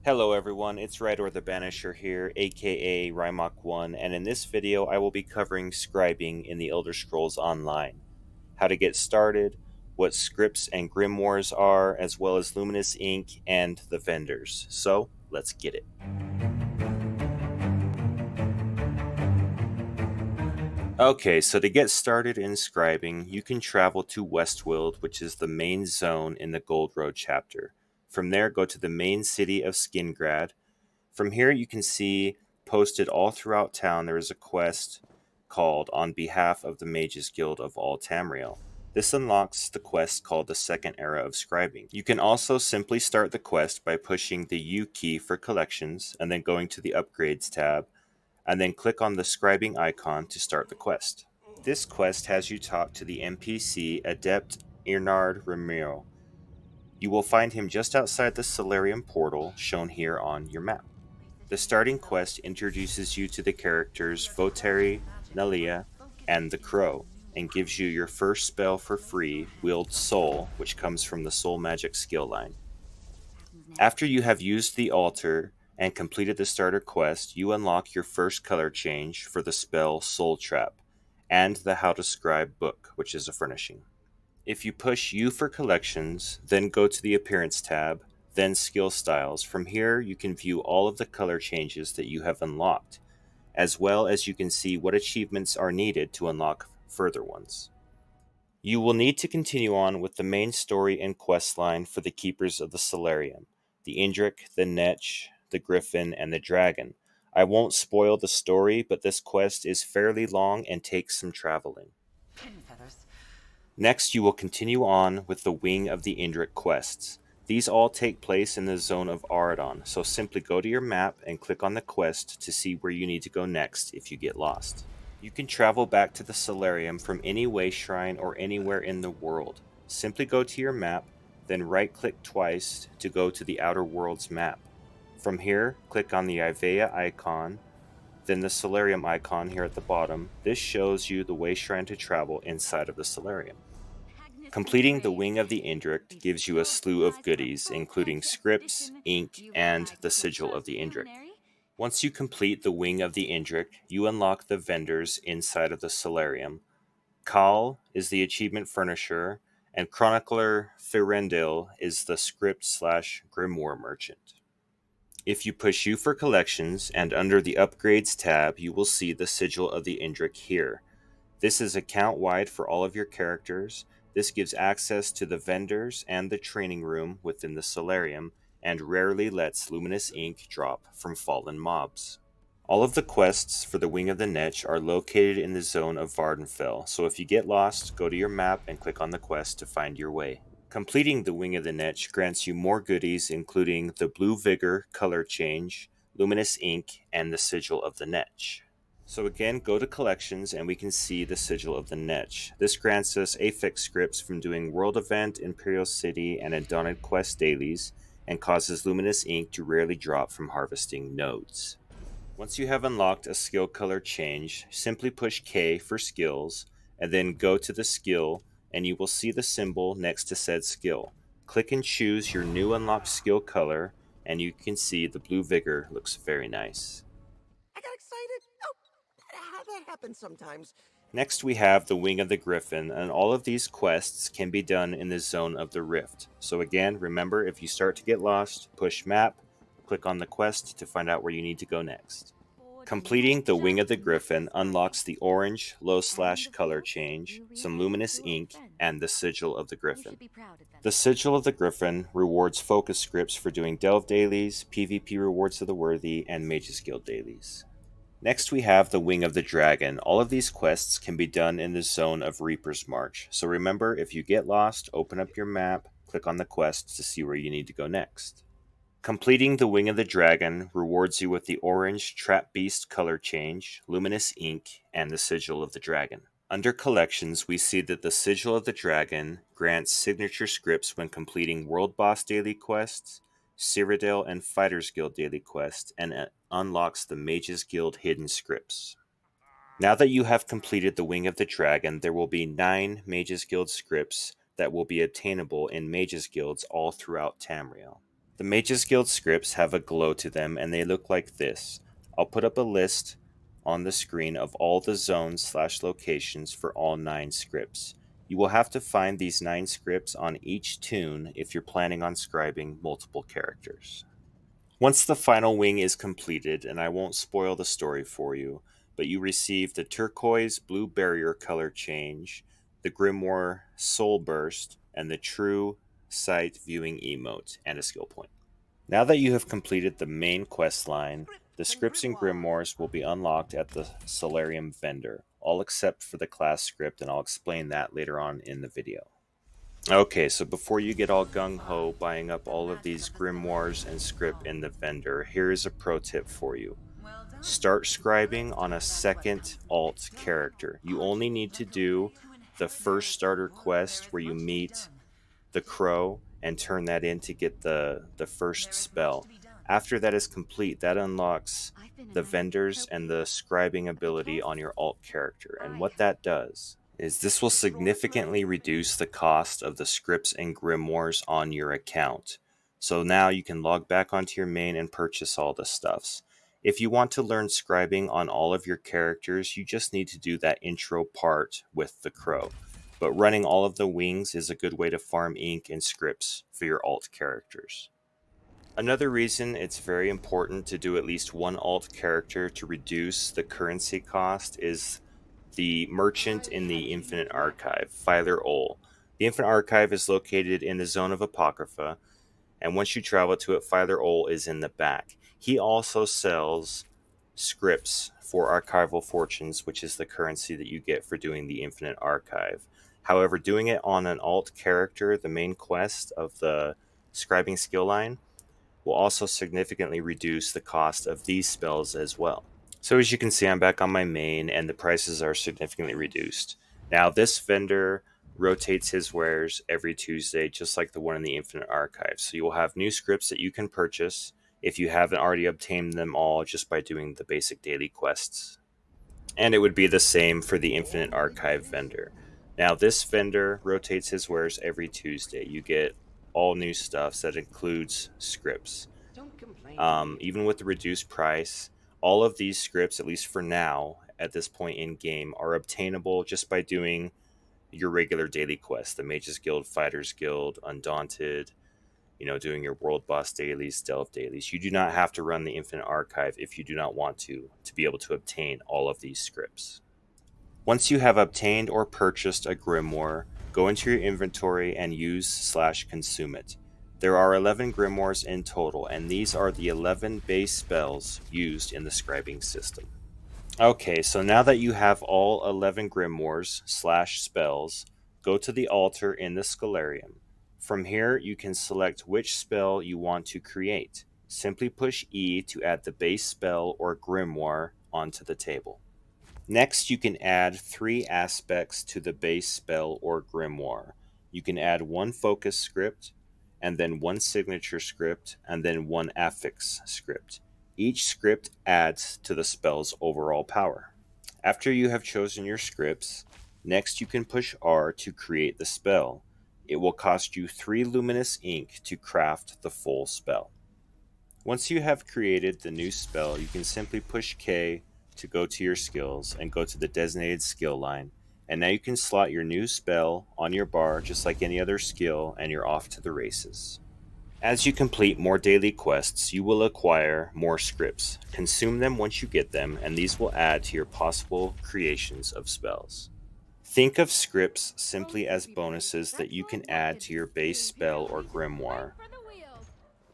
Hello everyone, it's Rydor the Banisher here, aka Rymok1, and in this video I will be covering scribing in the Elder Scrolls Online. How to get started, what scripts and grimoires are, as well as luminous ink and the vendors. So, let's get it. Okay, so to get started in scribing, you can travel to Westwild, which is the main zone in the Gold Road chapter. From there, go to the main city of Skingrad. From here, you can see posted all throughout town there is a quest called On Behalf of the Mages Guild of all Tamriel. This unlocks the quest called the Second Era of Scribing. You can also simply start the quest by pushing the U key for collections and then going to the Upgrades tab, and then click on the scribing icon to start the quest. This quest has you talk to the NPC Adept Irnard Ramiro. You will find him just outside the Solarium portal shown here on your map. The starting quest introduces you to the characters Voteri, Nalia, and the Crow, and gives you your first spell for free, Wield Soul, which comes from the Soul Magic skill line. After you have used the altar and completed the starter quest, you unlock your first color change for the spell Soul Trap, and the How to Scribe book, which is a furnishing. If you push U for collections, then go to the Appearance tab, then Skill Styles. From here, you can view all of the color changes that you have unlocked, as well as you can see what achievements are needed to unlock further ones. You will need to continue on with the main story and quest line for the Keepers of the Solarium, the Indirik, the Netch, the Gryphon, and the Dragon. I won't spoil the story, but this quest is fairly long and takes some traveling. Next, you will continue on with the Wing of the Indirik quests. These all take place in the zone of Aradon, so simply go to your map and click on the quest to see where you need to go next if you get lost. You can travel back to the Solarium from any way shrine or anywhere in the world. Simply go to your map, then right-click twice to go to the Outer Worlds map. From here, click on the Ivea icon, then the Solarium icon here at the bottom. This shows you the way shrine to travel inside of the Solarium. Completing the Wing of the Indirik gives you a slew of goodies, including scripts, ink, and the Sigil of the Indirik. Once you complete the Wing of the Indirik, you unlock the vendors inside of the Solarium. Kal is the achievement furnisher, and Chronicler Firendil is the script/grimoire merchant. If you push U for collections, and under the Upgrades tab, you will see the Sigil of the Indirik here. This is account-wide for all of your characters. This gives access to the vendors and the training room within the Solarium, and rarely lets luminous ink drop from fallen mobs. All of the quests for the Wing of the Netch are located in the zone of Vardenfell, so if you get lost, go to your map and click on the quest to find your way. Completing the Wing of the Netch grants you more goodies, including the Blue Vigor color change, luminous ink, and the Sigil of the Netch. So again, go to collections and we can see the Sigil of the Netch. This grants us affix scripts from doing World Event, Imperial City, and Undaunted Quest dailies, and causes luminous ink to rarely drop from harvesting nodes. Once you have unlocked a skill color change, simply push K for skills, and then go to the skill, and you will see the symbol next to said skill. Click and choose your new unlocked skill color, and you can see the Blue Vigor looks very nice. I got excited. Oh, that happens sometimes. Next we have the Wing of the Gryphon, and all of these quests can be done in the Zone of the Rift. So again, remember, if you start to get lost, push map, click on the quest to find out where you need to go next. Completing the Wing of the Gryphon unlocks the orange low/color change, some luminous ink, and the Sigil of the Gryphon. The Sigil of the Gryphon rewards focus scripts for doing Delve dailies, PvP rewards of the worthy, and Mages Guild dailies. Next we have the Wing of the Dragon. All of these quests can be done in the zone of Reaper's March. So remember, if you get lost, open up your map, click on the quest to see where you need to go next. Completing the Wing of the Dragon rewards you with the orange Trap Beast color change, luminous ink, and the Sigil of the Dragon. Under collections, we see that the Sigil of the Dragon grants signature scripts when completing World Boss daily quests, Cyrodiil and Fighters Guild daily quests, and unlocks the Mages Guild hidden scripts. Now that you have completed the Wing of the Dragon, there will be 9 Mages Guild scripts that will be obtainable in Mages Guilds all throughout Tamriel. The Mages Guild scripts have a glow to them and they look like this. I'll put up a list on the screen of all the zones/locations for all 9 scripts. You will have to find these 9 scripts on each toon if you're planning on scribing multiple characters. Once the final wing is completed, and I won't spoil the story for you, but you receive the turquoise blue barrier color change, the Grimoire Soul Burst, and the True Sight Viewing emote, and a skill point. Now that you have completed the main quest line, the scripts and grimoires will be unlocked at the Solarium vendor, all except for the class script, and I'll explain that later on in the video. Okay, so before you get all gung-ho buying up all of these grimoires and script in the vendor, here is a pro tip for you. Start scribing on a second alt character. You only need to do the first starter quest where you meet the crow and turn that in to get the first spell. After that is complete, that unlocks the vendors and the scribing ability on your alt character. And what that does is this will significantly reduce the cost of the scripts and grimoires on your account. So now you can log back onto your main and purchase all the stuffs. If you want to learn scribing on all of your characters, you just need to do that intro part with the crow. But running all of the wings is a good way to farm ink and scripts for your alt characters. Another reason it's very important to do at least one alt character to reduce the currency cost is the merchant in the Infinite Archive, Filer Ol. The Infinite Archive is located in the Zone of Apocrypha, and once you travel to it, Filer Ol is in the back. He also sells scripts for archival fortunes, which is the currency that you get for doing the Infinite Archive. However, doing it on an alt character, the main quest of the scribing skill line, will also significantly reduce the cost of these spells as well. So as you can see, I'm back on my main and the prices are significantly reduced. Now this vendor rotates his wares every Tuesday, just like the one in the Infinite Archive. So you will have new scripts that you can purchase if you haven't already obtained them all just by doing the basic daily quests. And it would be the same for the Infinite Archive vendor. Now this vendor rotates his wares every Tuesday. You get all new stuff that includes scripts. Even with the reduced price, all of these scripts, at least for now, at this point in game, are obtainable just by doing your regular daily quests, the Mages Guild, Fighters Guild, Undaunted, doing your World Boss dailies, Delve dailies. You do not have to run the Infinite Archive if you do not want to be able to obtain all of these scripts. Once you have obtained or purchased a grimoire, go into your inventory and use/consume it. There are 11 grimoires in total, and these are the 11 base spells used in the scribing system. Okay, so now that you have all 11 grimoires/spells, go to the altar in the Scholarium. From here, you can select which spell you want to create. Simply push E to add the base spell or grimoire onto the table. Next, you can add 3 aspects to the base spell or grimoire. You can add 1 focus script, and then 1 signature script, and then 1 affix script. Each script adds to the spell's overall power. After you have chosen your scripts, next you can push R to create the spell. It will cost you 3 luminous ink to craft the full spell. Once you have created the new spell, you can simply push K to go to your skills and go to the designated skill line. And now you can slot your new spell on your bar just like any other skill, and you're off to the races. As you complete more daily quests, you will acquire more scripts. Consume them once you get them, and these will add to your possible creations of spells. Think of scripts simply as bonuses that you can add to your base spell or grimoire.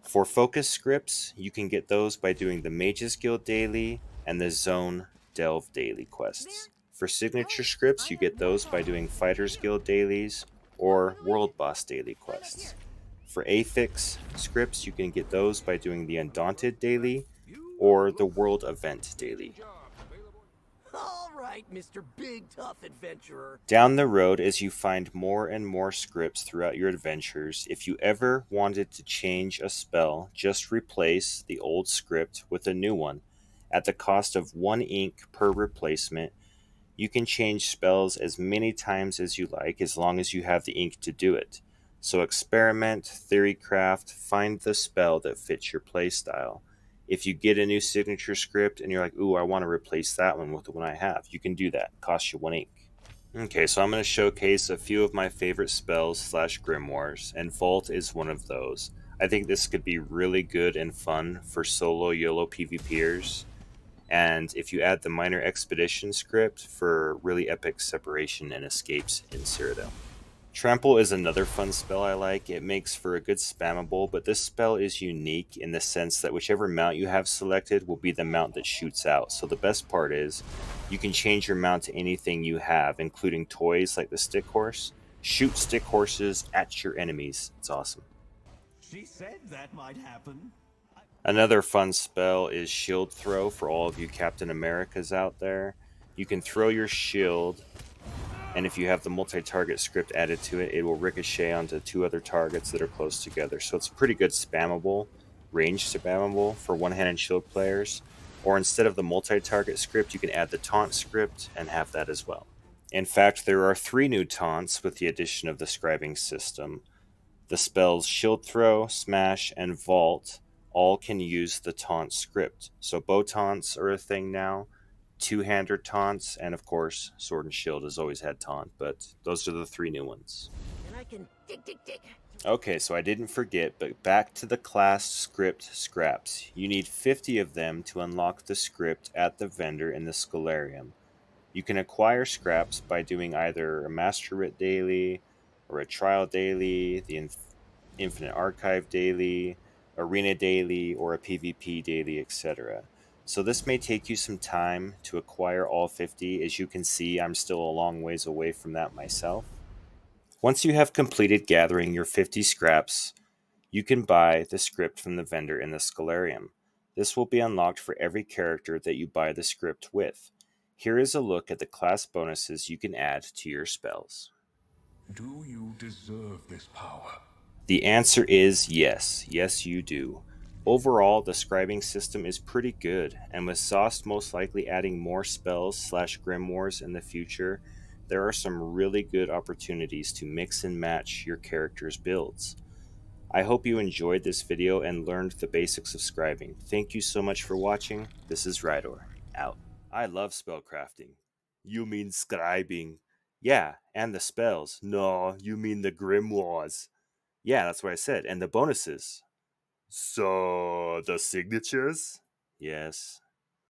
For focus scripts, you can get those by doing the Mages Guild daily and the Zone Delve daily quests. For signature scripts, you get those by doing Fighters Guild dailies or World Boss daily quests. For affix scripts, you can get those by doing the Undaunted daily or the World Event daily. All right, Mr. Big Tough Adventurer. Down the road, as you find more and more scripts throughout your adventures, if you ever wanted to change a spell, just replace the old script with a new one. At the cost of 1 ink per replacement, you can change spells as many times as you like, as long as you have the ink to do it. So experiment, theorycraft, find the spell that fits your playstyle. If you get a new signature script and you're like, ooh, I want to replace that one with the one I have, you can do that. It costs you 1 ink. Okay, so I'm going to showcase a few of my favorite spells slash grimoires, and Vault is one of those. I think this could be really good and fun for solo YOLO PvPers, and if you add the minor expedition script for really epic separation and escapes in Cyrodiil. Trample is another fun spell I like. It makes for a good spammable, but this spell is unique in the sense that whichever mount you have selected will be the mount that shoots out. So the best part is you can change your mount to anything you have, including toys like the stick horse. Shoot stick horses at your enemies. It's awesome. She said that might happen. Another fun spell is Shield Throw for all of you Captain Americas out there. You can throw your shield, and if you have the multi-target script added to it, it will ricochet onto 2 other targets that are close together. So it's pretty good spammable, ranged spammable for one-handed shield players. Or instead of the multi-target script, you can add the taunt script and have that as well. In fact, there are 3 new taunts with the addition of the scribing system. The spells Shield Throw, Smash, and Vault all can use the taunt script. So bow taunts are a thing now. Two-hander taunts, and of course, Sword and Shield has always had taunt, but those are the 3 new ones. And I can dig. Okay, so I didn't forget, but back to the class script scraps. You need 50 of them to unlock the script at the vendor in the Scholarium. You can acquire scraps by doing either a Master Writ daily, or a Trial daily, the Infinite Archive daily, Arena daily, or a PvP daily, etc. So this may take you some time to acquire all 50. As you can see, I'm still a long ways away from that myself. Once you have completed gathering your 50 scraps, you can buy the script from the vendor in the Scholarium. This will be unlocked for every character that you buy the script with. Here is a look at the class bonuses you can add to your spells. Do you deserve this power? The answer is yes. Yes, you do. Overall, the scribing system is pretty good, and with Zost most likely adding more spells slash grimoires in the future, there are some really good opportunities to mix and match your character's builds. I hope you enjoyed this video and learned the basics of scribing. Thank you so much for watching. This is Rydor, out. I love spellcrafting. You mean scribing. Yeah, and the spells. No, you mean the grimoires. Yeah, that's what I said. And the bonuses. So, the signatures? Yes.